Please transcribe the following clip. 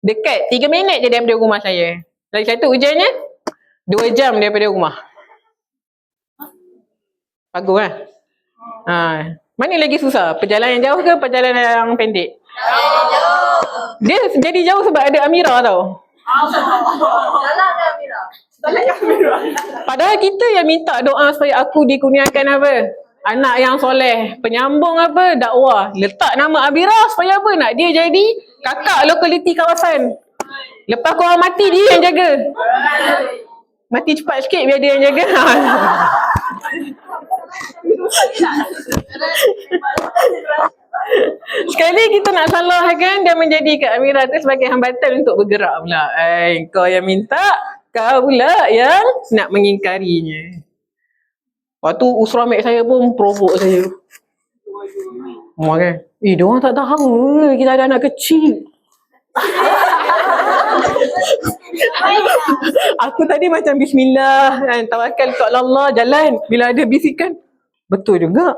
Dekat 3 minit je daripada rumah saya. Lagi satu hujannya 2 jam daripada rumah. Bagus kan? Mana lagi susah? Perjalanan jauh ke perjalanan yang pendek? Dia jadi jauh sebab ada Amira tau. Padahal kita yang minta doa supaya aku dikurniakan apa? Anak yang soleh, penyambung apa? Dakwah. Letak nama Amira supaya apa? Nak dia jadi kakak lokaliti kawasan. Lepas korang mati, dia yang jaga. Mati cepat sikit biar dia yang jaga. Sekali kita nak salahkan dan menjadikan Amira tu sebagai hambatan untuk bergerak pula. Kau yang minta, kau pula yang nak mengingkarinya. Lepas tu usra mek saya pun provok saya. Kan? Diorang tak tahu kita ada anak kecil. Aku tadi macam bismillah kan, tawakal kat Allah, jalan. Bila ada bisikan, betul juga.